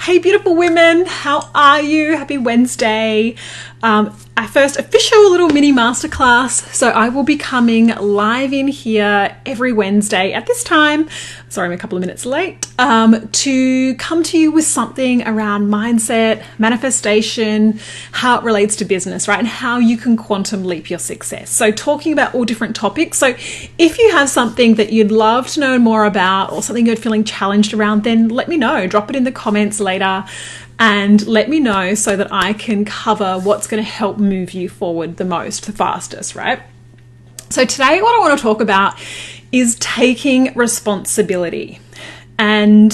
Hey beautiful women, how are you? Happy Wednesday. Our first official little mini masterclass. So I will be coming live in here every Wednesday at this time. Sorry, I'm a couple of minutes late. To come to you with something around mindset, manifestation, how it relates to business, right? And how you can quantum leap your success. So talking about all different topics. So if you have something that you'd love to know more about or something you're feeling challenged around, then let me know. Drop it in the comments later and let me know so that I can cover what's going to help move you forward the most, the fastest, right? So today what I want to talk about is taking responsibility. And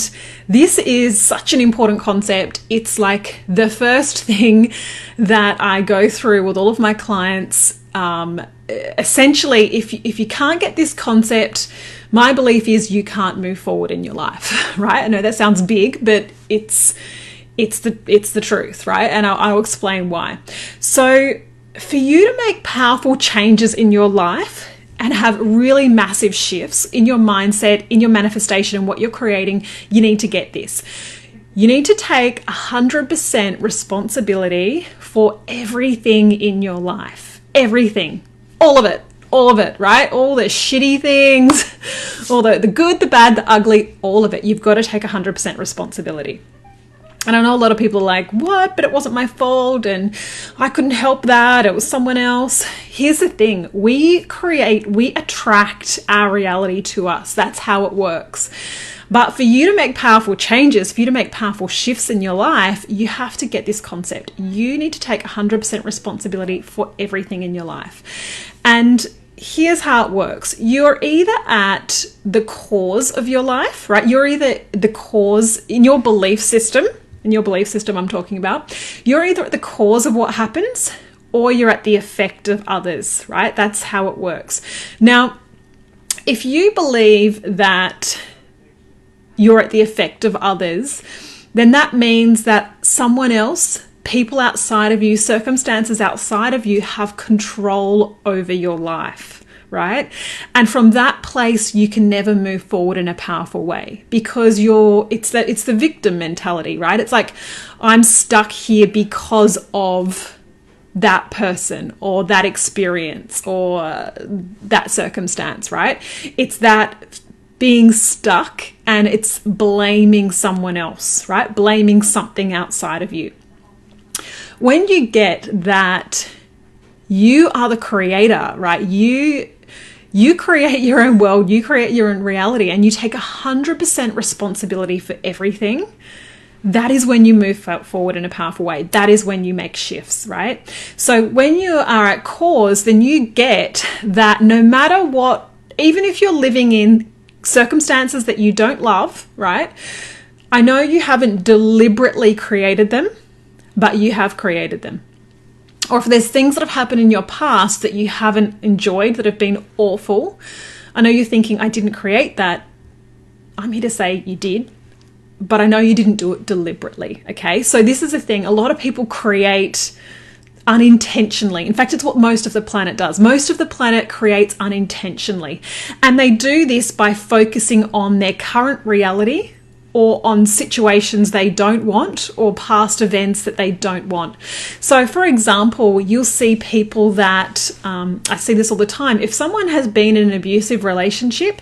this is such an important concept. It's like the first thing that I go through with all of my clients. Essentially, if you can't get this concept, my belief is you can't move forward in your life, right? I know that sounds big, but it's the truth, right? And I'll explain why. So for you to make powerful changes in your life and have really massive shifts in your mindset, in your manifestation, and what you're creating, you need to get this. You need to take 100% responsibility for everything in your life. Everything. All of it, right? All the shitty things, all the good, the bad, the ugly, all of it. You've got to take 100% responsibility. And I know a lot of people are like, what? But it wasn't my fault and I couldn't help that. It was someone else. Here's the thing. We attract our reality to us. That's how it works. But for you to make powerful changes, for you to make powerful shifts in your life, you have to get this concept. You need to take 100% responsibility for everything in your life. And here's how it works. You're either at the cause of your life, right? You're either the cause in your belief system. In your belief system I'm talking about, you're either at the cause of what happens or you're at the effect of others, right? That's how it works. Now, if you believe that you're at the effect of others, then that means that someone else, people outside of you, circumstances outside of you have control over your life. Right? And from that place, you can never move forward in a powerful way because it's the victim mentality, right? It's like, I'm stuck here because of that person or that experience or that circumstance, right? It's that being stuck and it's blaming someone else, right? Blaming something outside of you. When you get that you are the creator, right? You create your own world, you create your own reality, and you take 100% responsibility for everything. That is when you move forward in a powerful way. That is when you make shifts, right? So when you are at cause, then you get that no matter what, even if you're living in circumstances that you don't love, right? I know you haven't deliberately created them, but you have created them. Or if there's things that have happened in your past that you haven't enjoyed, that have been awful, I know you're thinking, I didn't create that. I'm here to say you did, but I know you didn't do it deliberately, okay? So this is the thing. A lot of people create unintentionally. In fact, it's what most of the planet does. Most of the planet creates unintentionally. And they do this by focusing on their current reality or on situations they don't want or past events that they don't want. So for example, you'll see people that, I see this all the time, if someone has been in an abusive relationship,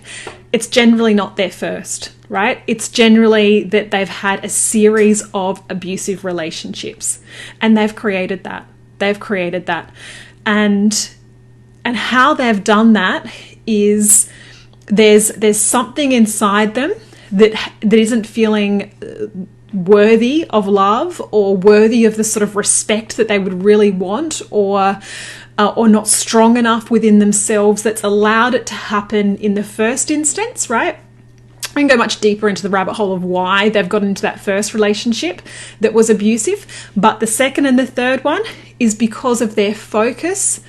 it's generally not their first, right? It's generally that they've had a series of abusive relationships and they've created that. And how they've done that is there's something inside them that isn't feeling worthy of love or worthy of the sort of respect that they would really want or not strong enough within themselves that's allowed it to happen in the first instance, right? I can go much deeper into the rabbit hole of why they've got into that first relationship that was abusive. But the second and the third one is because of their focus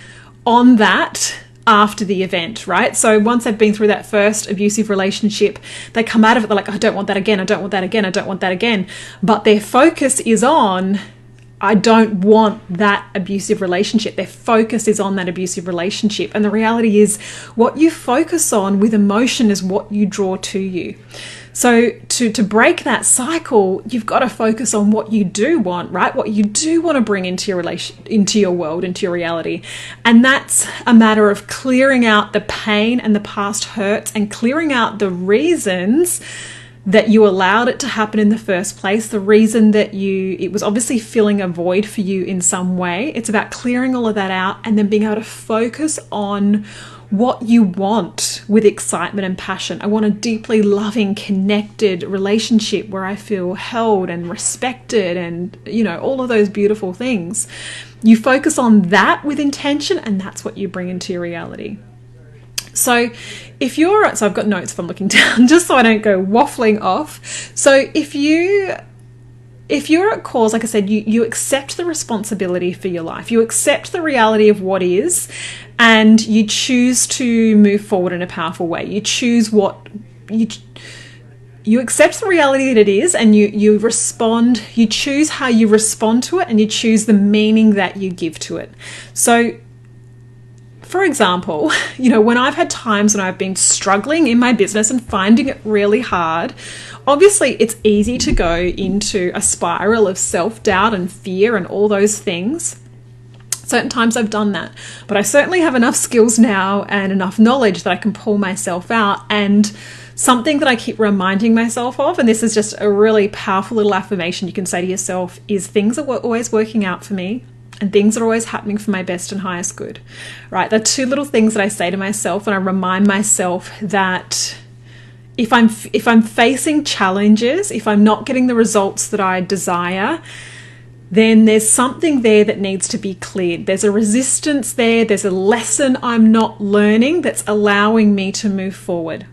on that after the event, right? So once they've been through that first abusive relationship, they come out of it, they're like, I don't want that again, I don't want that again, I don't want that again. But their focus is on, I don't want that abusive relationship. Their focus is on that abusive relationship. And the reality is what you focus on with emotion is what you draw to you. So to break that cycle, you've got to focus on what you do want, right? What you do want to bring into your into your world, into your reality. And that's a matter of clearing out the pain and the past hurts and clearing out the reasons that you allowed it to happen in the first place, the reason that it was obviously filling a void for you in some way. It's about clearing all of that out and then being able to focus on what you want with excitement and passion. I want a deeply loving, connected relationship where I feel held and respected and, all of those beautiful things. You focus on that with intention, and that's what you bring into your reality. So I've got notes if I'm looking down, just so I don't go waffling off. So if you're at cause, like I said, you accept the responsibility for your life. You accept the reality of what is, and you choose to move forward in a powerful way. You choose you accept the reality that it is, and you respond. You choose how you respond to it, and you choose the meaning that you give to it. So, for example, when I've had times when I've been struggling in my business and finding it really hard, obviously it's easy to go into a spiral of self-doubt and fear and all those things. Certain times I've done that, but I certainly have enough skills now and enough knowledge that I can pull myself out. And something that I keep reminding myself of, and this is just a really powerful little affirmation you can say to yourself, is things are always working out for me. And things are always happening for my best and highest good, right? They're two little things that I say to myself, and I remind myself that if I'm facing challenges, if I'm not getting the results that I desire, then there's something there that needs to be cleared. There's a resistance there. There's a lesson I'm not learning that's allowing me to move forward.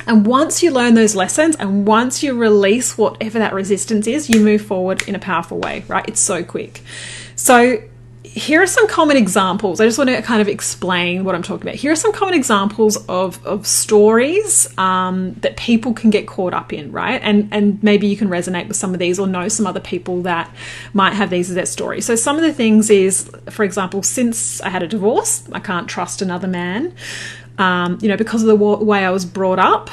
And once you learn those lessons and once you release whatever that resistance is, you move forward in a powerful way, right? It's so quick. So here are some common examples. I just want to kind of explain what I'm talking about. Here are some common examples of stories that people can get caught up in, right? And maybe you can resonate with some of these or know some other people that might have these as their story. So some of the things is, for example, since I had a divorce, I can't trust another man. Because of the way I was brought up,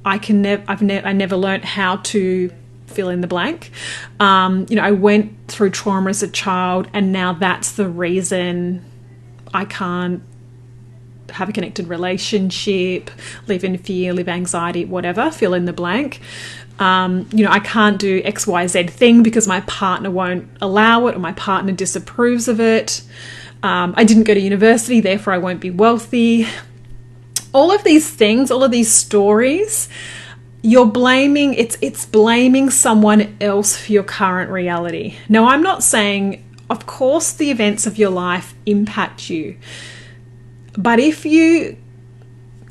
I never learned how to fill in the blank. I went through trauma as a child, and now that's the reason I can't have a connected relationship, live in fear, live anxiety, whatever, fill in the blank. I can't do XYZ thing because my partner won't allow it or my partner disapproves of it. I didn't go to university, therefore I won't be wealthy. All of these things, all of these stories, you're blaming, it's blaming someone else for your current reality. Now, I'm not saying, of course, the events of your life impact you. But if you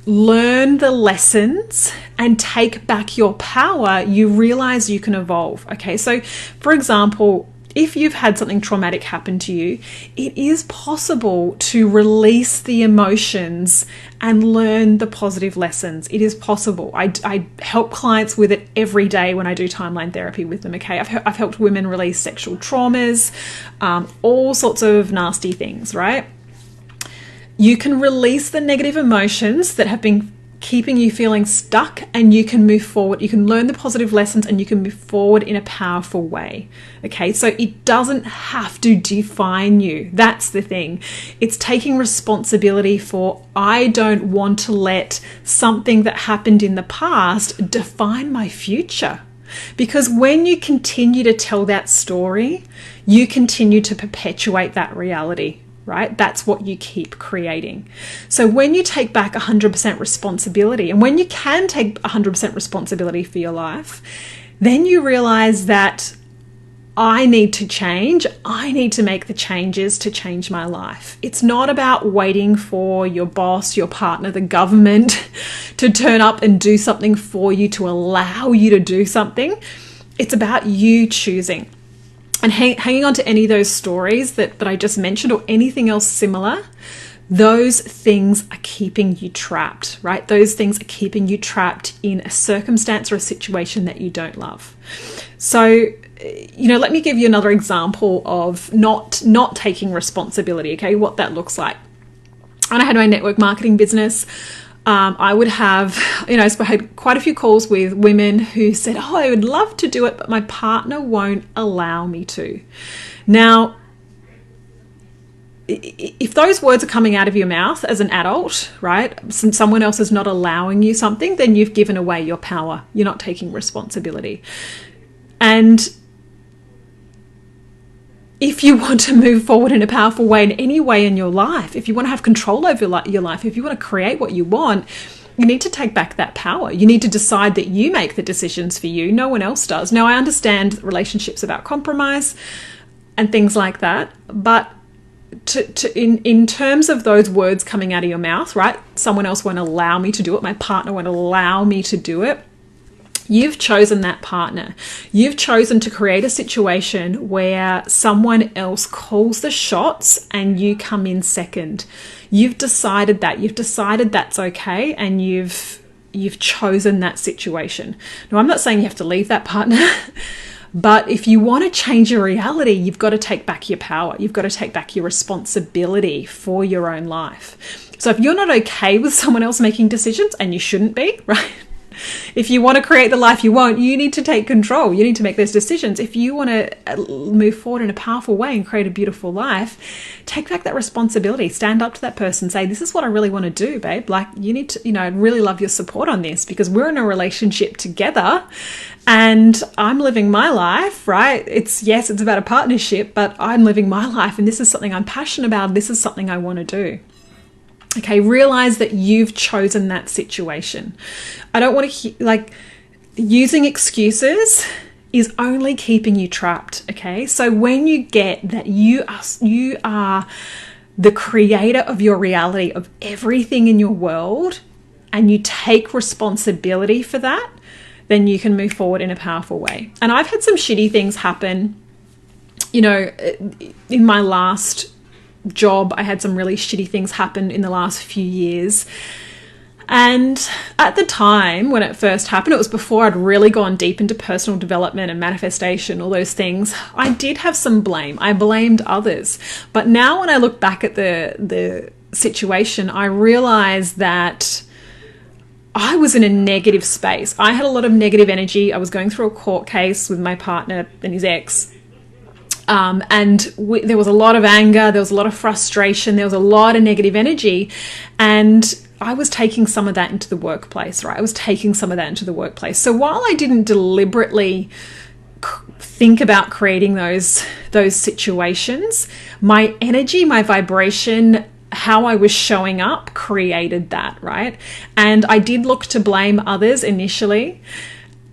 learn the lessons and take back your power, you realize you can evolve. Okay, so for example, if you've had something traumatic happen to you, it is possible to release the emotions and learn the positive lessons. It is possible. I help clients with it every day when I do timeline therapy with them. Okay, I've helped women release sexual traumas, all sorts of nasty things, right? You can release the negative emotions that have been keeping you feeling stuck, and you can move forward. You can learn the positive lessons and you can move forward in a powerful way. Okay, so it doesn't have to define you. That's the thing. It's taking responsibility for, I don't want to let something that happened in the past define my future. Because when you continue to tell that story, you continue to perpetuate that reality. Right? That's what you keep creating. So when you take back 100% responsibility, and when you can take 100% responsibility for your life, then you realize that I need to change. I need to make the changes to change my life. It's not about waiting for your boss, your partner, the government to turn up and do something for you, to allow you to do something. It's about you choosing. And hanging on to any of those stories that I just mentioned or anything else similar, those things are keeping you trapped, right? Those things are keeping you trapped in a circumstance or a situation that you don't love. So, let me give you another example of not taking responsibility, okay, what that looks like. When I had my network marketing business, I would have, I had quite a few calls with women who said, oh, I would love to do it, but my partner won't allow me to. Now, if those words are coming out of your mouth as an adult, right, since someone else is not allowing you something, then you've given away your power. You're not taking responsibility. And if you want to move forward in a powerful way in any way in your life, if you want to have control over your life, if you want to create what you want, you need to take back that power. You need to decide that you make the decisions for you. No one else does. Now, I understand relationships about compromise and things like that, but in terms of those words coming out of your mouth, right? Someone else won't allow me to do it. My partner won't allow me to do it. You've chosen that partner. You've chosen to create a situation where someone else calls the shots and you come in second. You've decided that. You've decided that's okay, and you've chosen that situation. Now, I'm not saying you have to leave that partner, but if you want to change your reality, you've got to take back your power. You've got to take back your responsibility for your own life. So if you're not okay with someone else making decisions, and you shouldn't be, right? If you want to create the life you want, you need to take control. You need to make those decisions. If you want to move forward in a powerful way and create a beautiful life, take back that responsibility. Stand up to that person. Say, this is what I really want to do, babe. Like, you need to, I'd really love your support on this, because we're in a relationship together and I'm living my life, right? It's about a partnership, but I'm living my life, and this is something I'm passionate about. This is something I want to do. Okay, realize that you've chosen that situation. I don't want to using excuses is only keeping you trapped. Okay, so when you get that you are the creator of your reality, of everything in your world, and you take responsibility for that, then you can move forward in a powerful way. And I've had some shitty things happen. In my last job, I had some really shitty things happen in the last few years. And at the time when it first happened, it was before I'd really gone deep into personal development and manifestation, all those things. I did have some blame. I blamed others. But now when I look back at the situation, I realize that I was in a negative space. I had a lot of negative energy. I was going through a court case with my partner and his ex. There was a lot of anger, there was a lot of frustration, there was a lot of negative energy, and I was taking some of that into the workplace, right? I was taking some of that into the workplace. So while I didn't deliberately think about creating those situations, my energy, my vibration, how I was showing up created that, right? And I did look to blame others initially.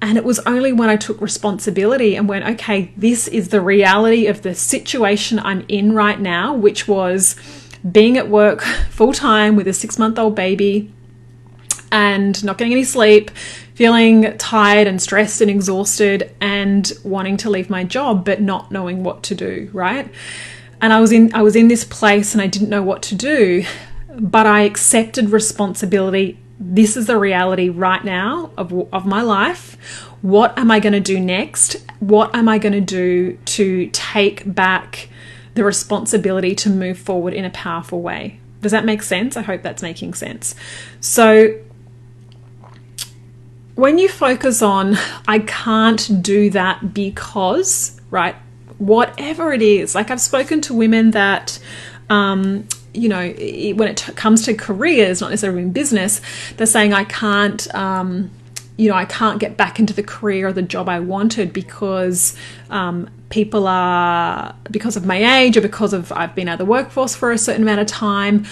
And it was only when I took responsibility and went, okay, this is the reality of the situation I'm in right now, which was being at work full time with a 6-month-old baby and not getting any sleep, feeling tired and stressed and exhausted, and wanting to leave my job, but not knowing what to do, right? And I was in this place and I didn't know what to do, but I accepted responsibility. This is the reality right now of my life. What am I going to do next? What am I going to do to take back the responsibility to move forward in a powerful way? Does that make sense? I hope that's making sense. So when you focus on, I can't do that because, right, whatever it is, like I've spoken to women that, when it comes to careers, not necessarily in business, they're saying I can't get back into the career or the job I wanted because because of my age, or because of I've been out of the workforce for a certain amount of time,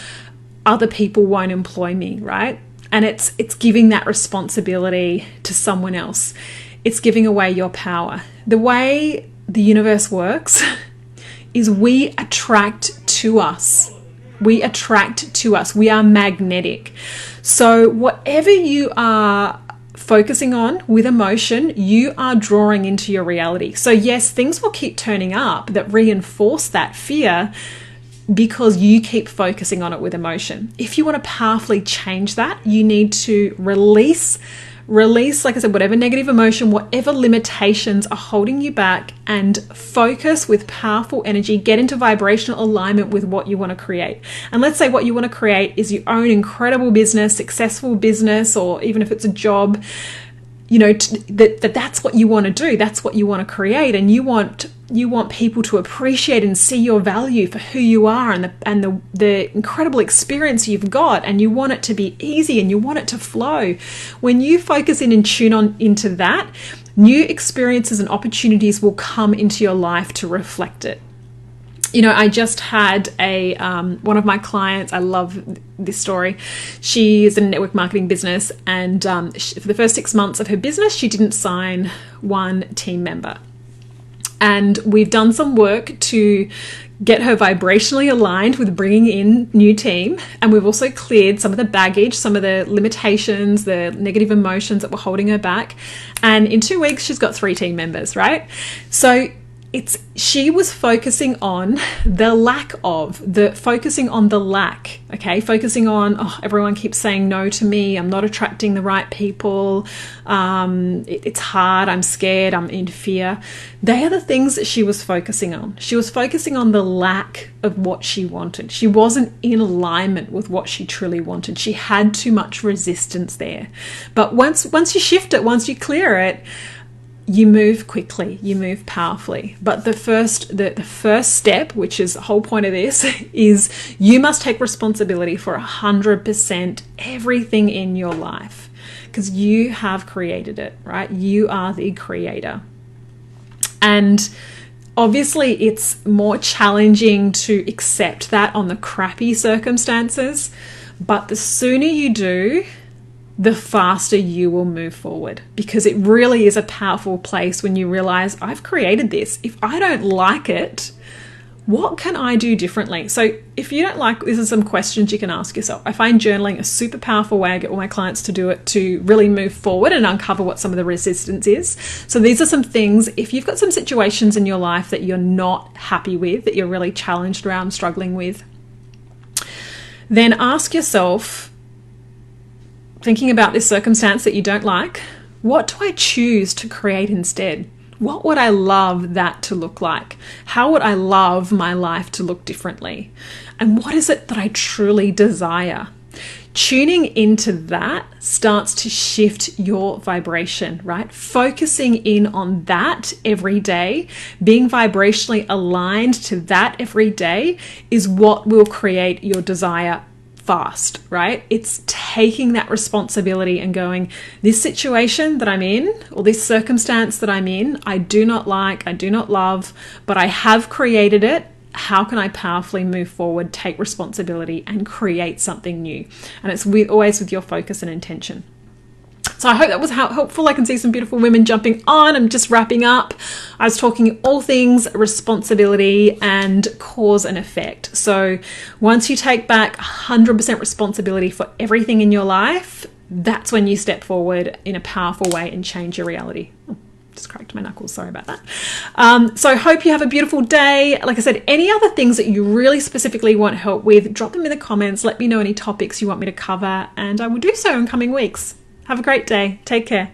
other people won't employ me, right? And it's giving that responsibility to someone else. It's giving away your power. The way the universe works is we attract to us. We attract to us. We are magnetic. So whatever you are focusing on with emotion, you are drawing into your reality. So yes, things will keep turning up that reinforce that fear because you keep focusing on it with emotion. If you want to powerfully change that, you need to release Release, like I said, whatever negative emotion, whatever limitations are holding you back, and focus with powerful energy. Get into vibrational alignment with what you want to create. And let's say what you want to create is your own incredible business, successful business, or even if it's a job, you know, that's what you want to do. That's what you want to create. And you want people to appreciate and see your value for who you are and the incredible experience you've got. And you want it to be easy and you want it to flow. When you focus in and tune on into that, new experiences and opportunities will come into your life to reflect it. You know, I just had one of my clients, I love this story. She is in a network marketing business, and for the first 6 months of her business, she didn't sign one team member. And we've done some work to get her vibrationally aligned with bringing in new team. And we've also cleared some of the baggage, some of the limitations, the negative emotions that were holding her back. And in 2 weeks, she's got 3 team members, right? So she was focusing on the lack, okay? Focusing on, oh, everyone keeps saying no to me. I'm not attracting the right people. It's hard. I'm scared. I'm in fear. They are the things that she was focusing on. She was focusing on the lack of what she wanted. She wasn't in alignment with what she truly wanted. She had too much resistance there. But once you shift it, once you clear it, you move quickly, you move powerfully. But the first step, which is the whole point of this, is you must take responsibility for 100% everything in your life, because you have created it, right? You are the creator. And obviously it's more challenging to accept that on the crappy circumstances, but the sooner you do, the faster you will move forward, because it really is a powerful place when you realize, I've created this. If I don't like it, what can I do differently? So if you don't like, these are some questions you can ask yourself. I find journaling a super powerful way. I get all my clients to do it to really move forward and uncover what some of the resistance is. So these are some things, if you've got some situations in your life that you're not happy with, that you're really challenged around, struggling with, then ask yourself, thinking about this circumstance that you don't like, what do I choose to create instead? What would I love that to look like? How would I love my life to look differently? And what is it that I truly desire? Tuning into that starts to shift your vibration, right? Focusing in on that every day, being vibrationally aligned to that every day is what will create your desire fast, right? It's taking that responsibility and going, this situation that I'm in, or this circumstance that I'm in, I do not like, I do not love, but I have created it. How can I powerfully move forward, take responsibility, and create something new? And it's always with your focus and intention. So I hope that was helpful. I can see some beautiful women jumping on. I'm just wrapping up. I was talking all things responsibility and cause and effect. So once you take back 100% responsibility for everything in your life, that's when you step forward in a powerful way and change your reality. Just cracked my knuckles, sorry about that. So I hope you have a beautiful day. Like I said, any other things that you really specifically want help with, drop them in the comments. Let me know any topics you want me to cover, and I will do so in coming weeks. Have a great day. Take care.